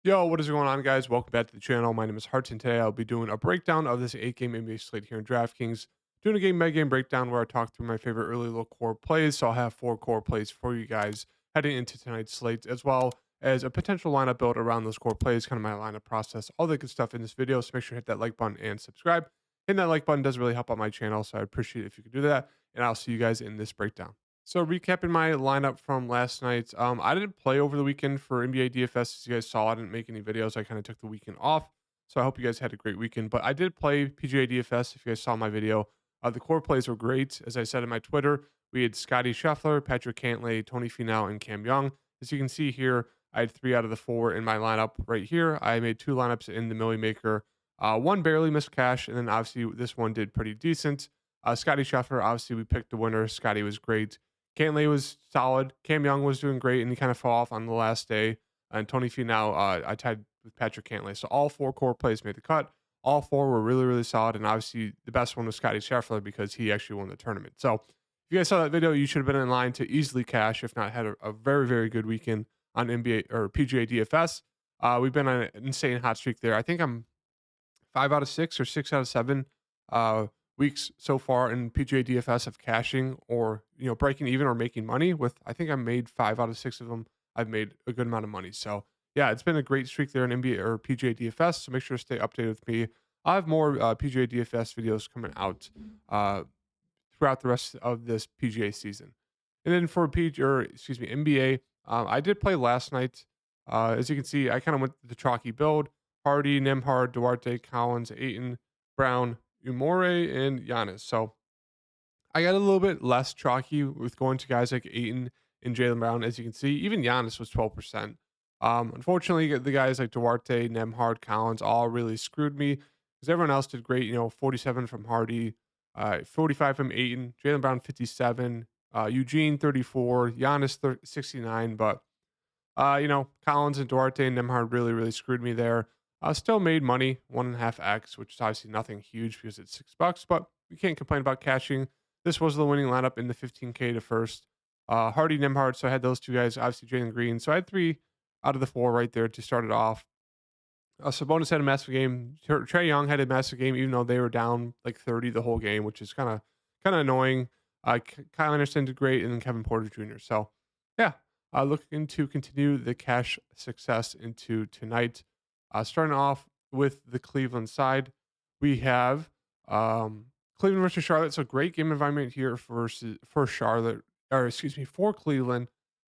Yo, what is going on, guys? Welcome back to the channel. My name is Hartson. Today, I'll be doing a breakdown of this 8-game NBA slate here in DraftKings. Doing a game by game breakdown where I talk through my favorite early little core plays. So I'll have 4 core plays for you guys heading into tonight's slate, as well as a potential lineup build around those core plays, kind of my lineup process, all the good stuff in this video. So make sure to hit that like button and subscribe. Hitting that like button does really help out my channel, so I appreciate it if you could do that. And I'll see you guys in this breakdown. So recapping my lineup from last night, I didn't play over the weekend for NBA DFS. As you guys saw, I didn't make any videos. I kind of took the weekend off. So I hope you guys had a great weekend. But I did play PGA DFS. If you guys saw my video, the core plays were great. As I said in my Twitter, we had Scotty Scheffler, Patrick Cantlay, Tony Finau, and Cam Young. As you can see here, I had 3 out of the 4 in my lineup right here. I made 2 lineups in the Millie Maker. One barely missed cash, and then obviously this one did pretty decent. Scotty Scheffler, obviously we picked the winner. Scotty was great. Cantlay was solid. Cam Young was doing great, and he kind of fell off on the last day. And Tony Finau, I tied with Patrick Cantlay. So all 4 core plays made the cut. All 4 were really, really solid. And obviously, the best one was Scotty Scheffler because he actually won the tournament. So if you guys saw that video, you should have been in line to easily cash, if not had a very, very good weekend on NBA or PGA DFS. We've been on an insane hot streak there. I think I'm 5 out of 6 or 6 out of 7 uh, weeks so far in PGA DFS of cashing or breaking even or making money. With I think I made 5 out of 6 of them. I've made a good amount of money. So yeah, it's been a great streak there in NBA or PGA DFS. So make sure to stay updated with me. I have more PGA DFS videos coming out throughout the rest of this PGA season. And then for NBA, I did play last night. As you can see, I kind of went the chalky build. Hardy, Nemhard, Duarte, Collins, Aiton, Brown, Umore, and Giannis. So I got a little bit less chalky with going to guys like Aiton and Jalen Brown. As you can see, even Giannis was 12%. Unfortunately, the guys like Duarte, Nemhard, Collins all really screwed me because everyone else did great. 47 from Hardy, 45 from Aiton, Jalen Brown 57, Eugene 34, Giannis 69. But Collins and Duarte and Nemhard really, really screwed me there. Still made money, 1.5x, which is obviously nothing huge because it's $6, but you can't complain about cashing. This was the winning lineup in the 15K to first. Hardy, Nemhard, so I had those 2 guys, obviously Jalen Green. So I had 3 out of the 4 right there to start it off. Sabonis had a massive game. Trey Young had a massive game, even though they were down like 30 the whole game, which is kind of annoying. Kyle Anderson did great, and then Kevin Porter Jr. So yeah, looking to continue the cash success into tonight. Starting off with the Cleveland side, we have Cleveland versus Charlotte. So great game environment here for Charlotte, or excuse me, for Cleveland.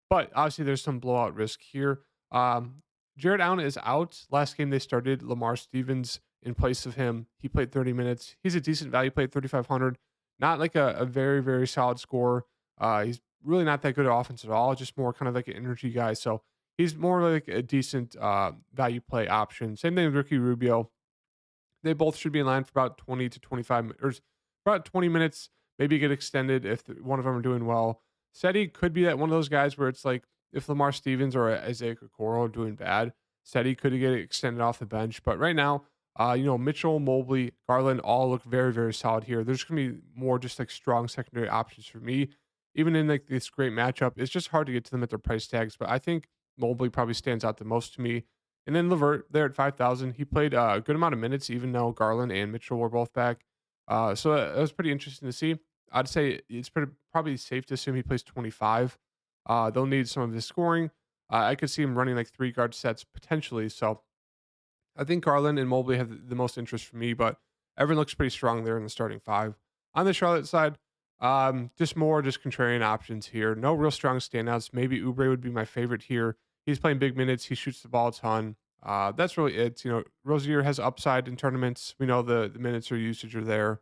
But obviously, there's some blowout risk here. Jared Allen is out. Last game they started Lamar Stevens in place of him. He played 30 minutes. He's a decent value play, 3,500. Not like a very, very solid scorer. He's really not that good at offense at all, just more kind of like an energy guy. So he's more like a decent value play option. Same thing with Ricky Rubio. They both should be in line for about 20 to 25 or about 20 minutes, maybe get extended if one of them are doing well. Seti could be that one of those guys where it's like if Lamar Stevens or Isaiah Okoro are doing bad, Seti could get extended off the bench. But right now, Mitchell, Mobley, Garland all look very, very solid here. There's going to be more just like strong secondary options for me. Even in like this great matchup, it's just hard to get to them at their price tags. But I think Mobley probably stands out the most to me. And then Levert there at 5,000. He played a good amount of minutes, even though Garland and Mitchell were both back. So that was pretty interesting to see. I'd say it's probably safe to assume he plays 25. They'll need some of his scoring. I could see him running like 3 guard sets potentially. So I think Garland and Mobley have the most interest for me, but everyone looks pretty strong there in the starting 5. On the Charlotte side, just contrarian options here. No real strong standouts. Maybe Oubre would be my favorite here. He's playing big minutes. He shoots the ball a ton. That's really it. Rozier has upside in tournaments. We know the minutes or usage are there.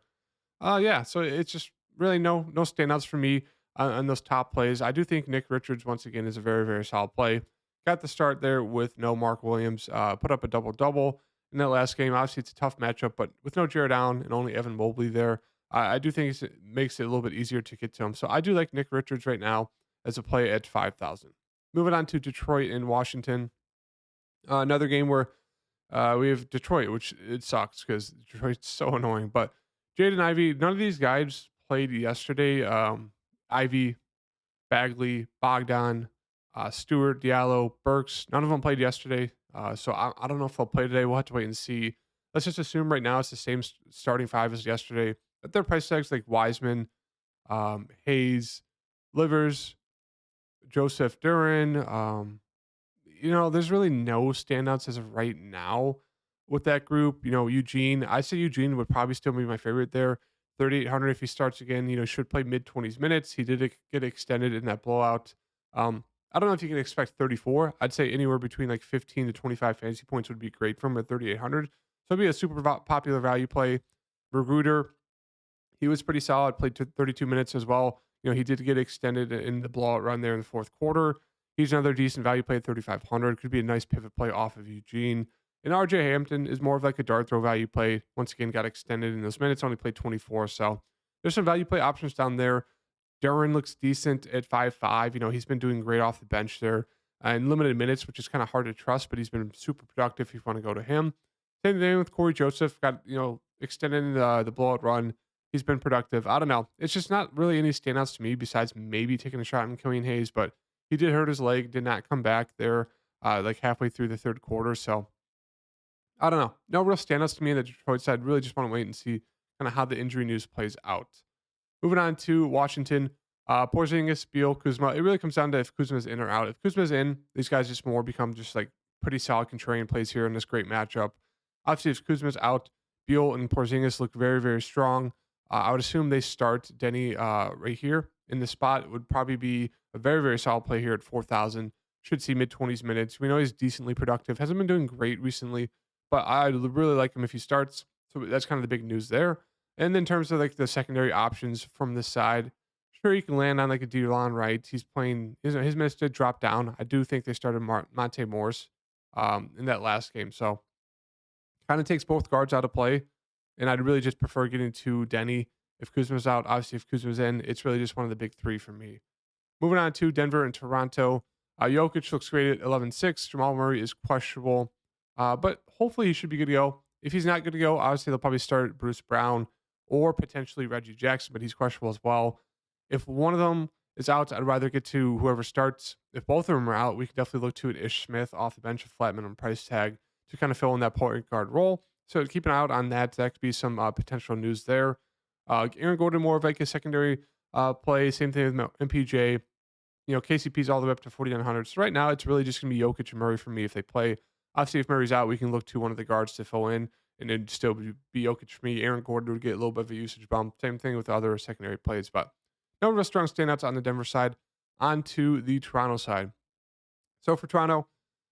Yeah, so it's just really no standouts for me on those top plays. I do think Nick Richards once again is a very, very solid play. Got the start there with no Mark Williams. Put up a double double in that last game. Obviously, it's a tough matchup, but with no Jared Allen and only Evan Mobley there, I do think it makes it a little bit easier to get to him. So I do like Nick Richards right now as a play at 5,000. Moving on to Detroit and Washington. Another game where we have Detroit, which it sucks because Detroit's so annoying. But Jaden Ivey, none of these guys played yesterday. Ivy, Bagley, Bogdan, Stewart, Diallo, Burks, none of them played yesterday. So I don't know if they'll play today. We'll have to wait and see. Let's just assume right now it's the same starting five as yesterday. But their price tags like Wiseman, Hayes, Livers, Joseph Duran. There's really no standouts as of right now with that group. Eugene, I say Eugene would probably still be my favorite there. 3,800 if he starts again, should play mid 20s minutes. He did get extended in that blowout. I don't know if you can expect 34. I'd say anywhere between like 15 to 25 fantasy points would be great from at 3,800. So it'd be a super popular value play. Magruder, he was pretty solid, played 32 minutes as well. He did get extended in the blowout run there in the fourth quarter. He's another decent value play at 3,500. Could be a nice pivot play off of Eugene. And RJ Hampton is more of like a dart throw value play. Once again, got extended in those minutes, only played 24. So there's some value play options down there. Duran looks decent at 5.5. He's been doing great off the bench there in limited minutes, which is kind of hard to trust, but he's been super productive if you want to go to him. Same thing with Corey Joseph. Got, extended in the blowout run. He's been productive. I don't know. It's just not really any standouts to me besides maybe taking a shot in Killian Hayes, but he did hurt his leg, did not come back there like halfway through the third quarter. So I don't know. No real standouts to me in the Detroit side. Really just want to wait and see kind of how the injury news plays out. Moving on to Washington, Porzingis, Beal, Kuzma. It really comes down to if Kuzma's in or out. If Kuzma's in, these guys just more become just like pretty solid contrarian plays here in this great matchup. Obviously, if Kuzma's out, Beal and Porzingis look very, very strong. I would assume they start Denny right here in the spot. It would probably be a very, very solid play here at 4,000. Should see mid 20s minutes. We know he's decently productive. Hasn't been doing great recently, but I really like him if he starts. So that's kind of the big news there. And in terms of like the secondary options from this side, sure you can land on like a Delon Wright. He's playing his minutes did drop down. I do think they started Monte Morse in that last game, so kind of takes both guards out of play. And I'd really just prefer getting to Denny if Kuzma's out. Obviously, if Kuzma's in, it's really just one of the big three for me. Moving on to Denver and Toronto. Jokic looks great at 11.6. Jamal Murray is questionable, but hopefully he should be good to go. If he's not good to go, obviously they'll probably start Bruce Brown or potentially Reggie Jackson, but he's questionable as well. If one of them is out, I'd rather get to whoever starts. If both of them are out, we could definitely look to an Ish Smith off the bench, a flat minimum price tag to kind of fill in that point guard role. So keep an eye out on that. That could be some potential news there. Aaron Gordon more of like a secondary play. Same thing with MPJ. KCP's all the way up to 4,900. So right now, it's really just going to be Jokic and Murray for me if they play. Obviously, if Murray's out, we can look to one of the guards to fill in, and it'd still be Jokic for me. Aaron Gordon would get a little bit of a usage bump. Same thing with other secondary plays, but no real strong standouts on the Denver side. On to the Toronto side. So for Toronto,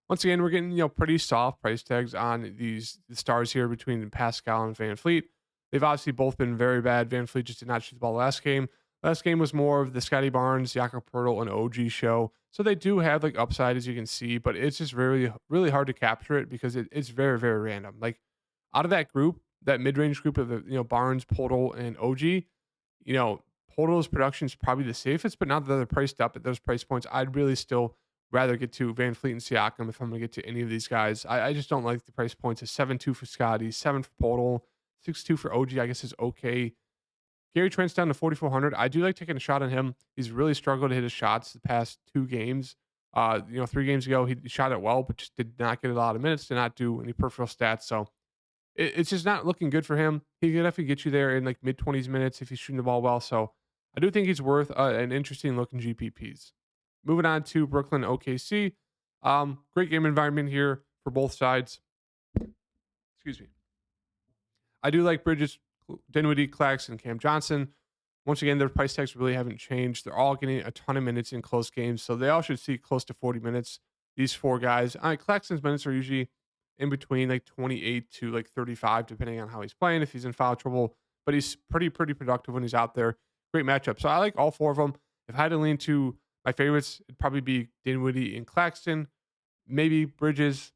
once again, we're getting pretty soft price tags on the stars here between Pascal and Van Fleet. They've obviously both been very bad. Van Fleet just did not shoot the ball last game. Last game was more of the Scotty Barnes, Jakob Poeltl, and OG show. So they do have like upside as you can see, but it's just really, really hard to capture it because it's very, very random. Like out of that group, that mid-range group of the Barnes, Poeltl, and OG, Poeltl's production is probably the safest, but now that they're priced up at those price points, I'd really still rather get to Van Fleet and Siakam if I'm going to get to any of these guys. I just don't like the price points. It's 7.2 for Scotty, 7 for Poeltl, 6.2 for OG, I guess is okay. Gary Trent's down to 4,400. I do like taking a shot on him. He's really struggled to hit his shots the past 2 games. 3 games ago, he shot it well, but just did not get a lot of minutes, did not do any peripheral stats. So it's just not looking good for him. He can definitely get you there in like mid 20s minutes if he's shooting the ball well. So I do think he's worth an interesting look in GPPs. Moving on to Brooklyn OKC. Great game environment here for both sides. Excuse me. I do like Bridges, Dinwiddie, Claxton, Cam Johnson. Once again, their price tags really haven't changed. They're all getting a ton of minutes in close games, so they all should see close to 40 minutes. These 4 guys. Claxton's minutes are usually in between like 28 to like 35, depending on how he's playing, if he's in foul trouble. But he's pretty productive when he's out there. Great matchup. So I like all 4 of them. If I had to lean to my favorites, it'd probably be Dinwiddie and Claxton. Maybe Bridges.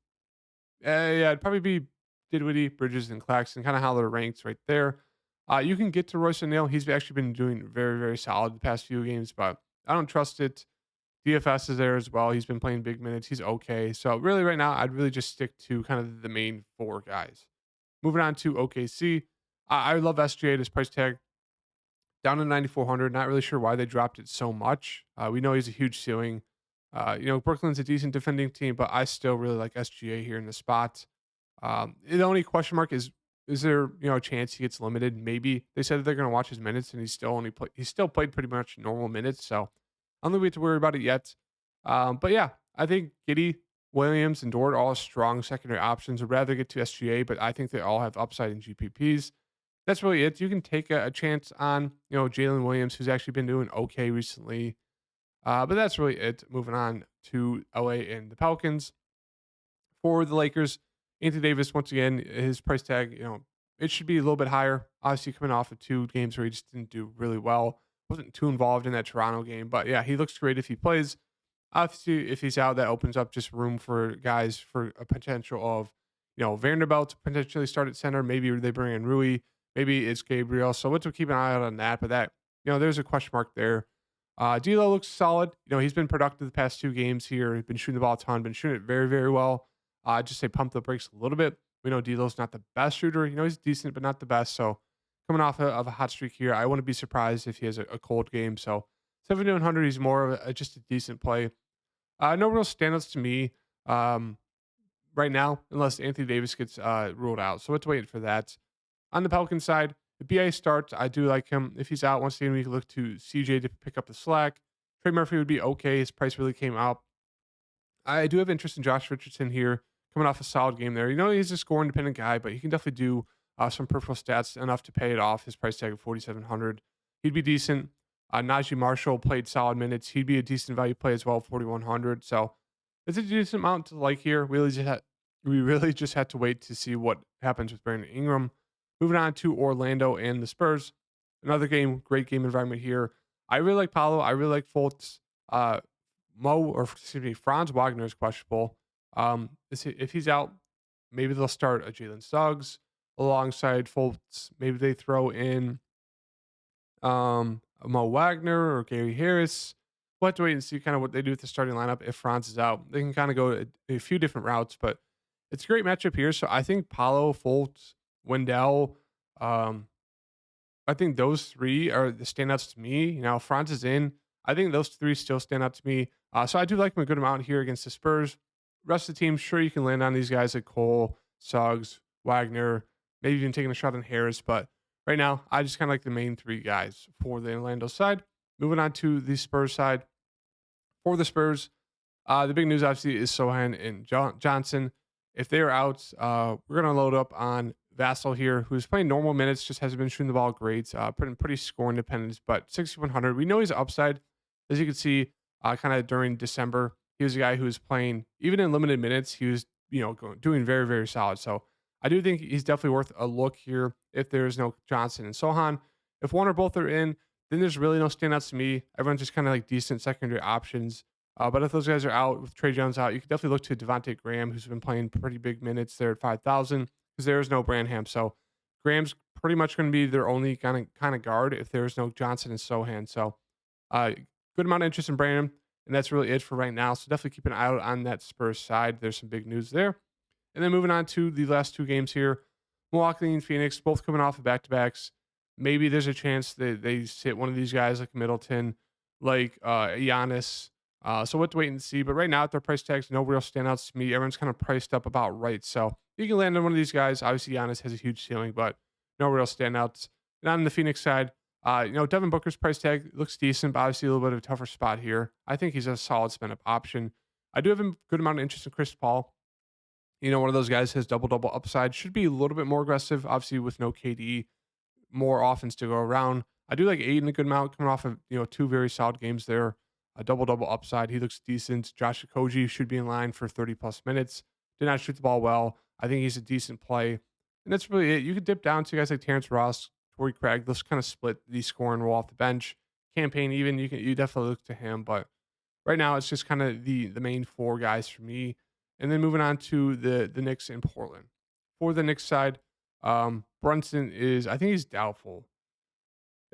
Yeah, it'd probably be Dinwiddie, Bridges, and Claxton. Kind of how they're ranked right there. You can get to Royce O'Neal. He's actually been doing very, very solid the past few games, but I don't trust it. DFS is there as well. He's been playing big minutes. He's okay. So really right now, I'd really just stick to kind of the main 4 guys. Moving on to OKC. I love SGA at his price tag. Down to 9,400. Not really sure why they dropped it so much. We know he's a huge ceiling. Brooklyn's a decent defending team, but I still really like SGA here in the spot. The only question mark is there a chance he gets limited? Maybe they said that they're going to watch his minutes, and he's still played pretty much normal minutes, so I don't think we have to worry about it yet. But yeah, I think Giddy, Williams, and Dort are all strong secondary options. I'd rather get to SGA, but I think they all have upside in GPPs. That's really it. You can take a chance on Jalen Williams, who's actually been doing okay recently. But that's really it. Moving on to LA and the Pelicans. For the Lakers, Anthony Davis, once again, his price tag, it should be a little bit higher. Obviously, coming off of 2 games where he just didn't do really well. Wasn't too involved in that Toronto game. But yeah, he looks great if he plays. Obviously, if he's out, that opens up just room for guys for a potential of, Vanderbilt to potentially start at center. Maybe they bring in Rui. Maybe it's Gabriel. So let's keep an eye out on that. But that, there's a question mark there. D'Lo looks solid. He's been productive the past 2 games here. He's been shooting the ball a ton, been shooting it very, very well. Just say pump the brakes a little bit. We know D'Lo's not the best shooter. He's decent, but not the best. So coming off of a hot streak here, I wouldn't be surprised if he has a cold game. So 7,100, he's more of just a decent play. No real standouts to me right now, unless Anthony Davis gets ruled out. So let's wait for that. On the Pelican side, if BA starts, I do like him. If he's out, once again, we can look to CJ to pick up the slack. Trey Murphy would be okay. His price really came out. I do have interest in Josh Richardson here, coming off a solid game there. He's a score independent guy, but he can definitely do some peripheral stats enough to pay it off. His price tag of 4,700, he'd be decent. Najee Marshall played solid minutes. He'd be a decent value play as well, 4,100. So it's a decent amount to like here. We really just had to wait to see what happens with Brandon Ingram. Moving on to Orlando and the Spurs. Another game, great game environment here. I really like Paolo. I really like Fultz. Franz Wagner is questionable. If he's out, maybe they'll start a Jalen Suggs alongside Fultz. Maybe they throw in Mo Wagner or Gary Harris. We'll have to wait and see kind of what they do with the starting lineup. If Franz is out, they can kind of go a few different routes, but it's a great matchup here. So I think Paolo, Fultz, Wendell, I think those 3 are the standouts to me. Franz is in. I think those 3 still stand out to me. So I do like him a good amount here against the Spurs. Rest of the team, sure, you can land on these guys like Cole, Suggs, Wagner, maybe even taking a shot on Harris. But right now, I just kind of like the main 3 guys for the Orlando side. Moving on to the Spurs side. For the Spurs, the big news obviously is Sohan and Johnson. If they're out, we're going to load up on Vassell here, who's playing normal minutes, just hasn't been shooting the ball great, pretty score independent, but 6,100. We know he's upside. As you can see, kind of during December, he was a guy who was playing, even in limited minutes, he was, doing very, very solid. So I do think he's definitely worth a look here if there's no Johnson and Sohan. If one or both are in, then there's really no standouts to me. Everyone's just kind of like decent secondary options. But if those guys are out, with Trey Jones out, you can definitely look to Devontae Graham, who's been playing pretty big minutes there at 5,000, because there is no Branham. So Graham's pretty much going to be their only kind of guard if there's no Johnson and Sohan. So good amount of interest in Branham, and that's really it for right now. So definitely keep an eye out on that Spurs side. There's some big news there. And then moving on to the last 2 games here, Milwaukee and Phoenix, both coming off of back-to-backs. Maybe there's a chance that they sit one of these guys like Middleton, like Giannis. So we'll have to wait and see. But right now, at their price tags, no real standouts to me. Everyone's kind of priced up about right. So you can land on one of these guys. Obviously, Giannis has a huge ceiling, but no real standouts. And on the Phoenix side, Devin Booker's price tag looks decent, but obviously a little bit of a tougher spot here. I think he's a solid spend-up option. I do have a good amount of interest in Chris Paul. One of those guys has double-double upside. Should be a little bit more aggressive, obviously with no KD, more offense to go around. I do like Aiden a good amount coming off of 2 very solid games there. A double-double upside. He looks decent. Josh Okogie should be in line for 30-plus minutes. Did not shoot the ball well. I think he's a decent play. And that's really it. You could dip down to guys like Terrence Ross, Torrey Craig. Those kind of split the scoring role off the bench. Campaign even, you definitely look to him. But right now, it's just kind of the main 4 guys for me. And then moving on to the Knicks in Portland. For the Knicks side, Brunson I think he's doubtful.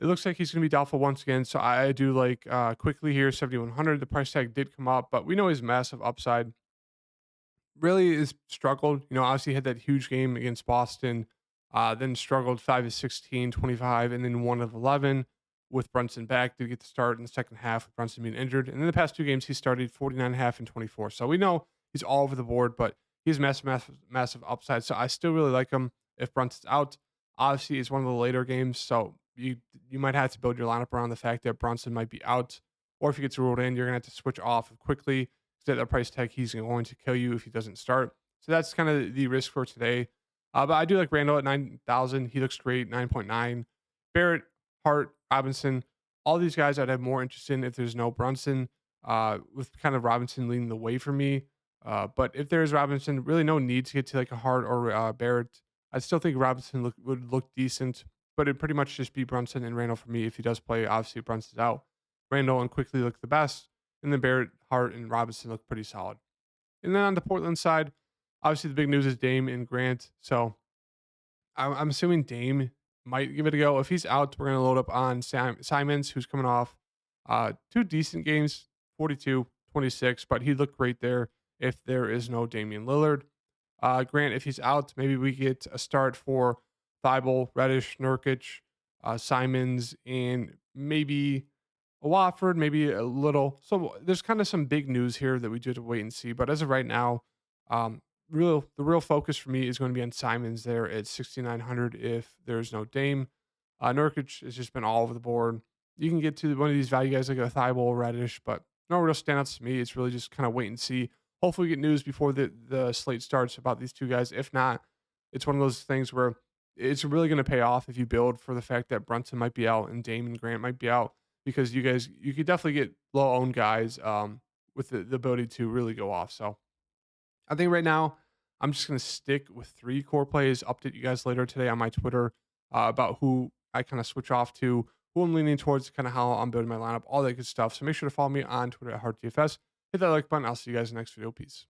It looks like he's going to be doubtful once again. So I do like quickly here, 7,100. The price tag did come up, but we know he's massive upside. Really is struggled. Obviously had that huge game against Boston, then struggled 5 of 16, 25, and then 1 of 11. with Brunson back. Did get the start in the second half with Brunson being injured. And in the past 2 games, he started 49.5 and 24. So we know he's all over the board, but he's massive, massive, massive upside. So I still really like him if Brunson's out. Obviously, it's one of the later games, so you might have to build your lineup around the fact that Brunson might be out, or if he gets ruled in, you're gonna have to switch off quickly. Because at the price tag, he's going to kill you if he doesn't start. So that's kind of the risk for today. But I do like Randall at 9,000. He looks great, 9.9. Barrett, Hart, Robinson, all these guys I'd have more interest in if there's no Brunson, with kind of Robinson leading the way for me. But if there's Robinson, really no need to get to like a Hart or Barrett. I still think Robinson would look decent, but it'd pretty much just be Brunson and Randall for me if he does play. Obviously, if Brunson's out. Randall and quickly look the best, and then Barrett, Hart, and Robinson look pretty solid. And then on the Portland side, obviously the big news is Dame and Grant. So I'm assuming Dame might give it a go. If he's out, we're going to load up on Simons, who's coming off 2 decent games, 42, 26, but he looked great there if there is no Damian Lillard. Grant, if he's out, maybe we get a start for Thibault, Reddish, Nurkic, Simons, and maybe a Watford, maybe a little. So there's kind of some big news here that we do have to wait and see. But as of right now, um, the real focus for me is going to be on Simons there at 6,900 if there's no Dame. Nurkic has just been all over the board. You can get to one of these value guys like a Thibault, Reddish, but no real standouts to me. It's really just kind of wait and see. Hopefully, we get news before the slate starts about these two guys. If not, it's one of those things where it's really going to pay off if you build for the fact that Brunson might be out and Dame and Grant might be out because you could definitely get low owned guys with the ability to really go off. So I think right now I'm just going to stick with 3 core plays. Update you guys later today on my Twitter about who I kind of switch off to, who I'm leaning towards, kind of how I'm building my lineup, all that good stuff. So make sure to follow me on Twitter at HeartDFS. Hit that like button. I'll see you guys in the next video. Peace.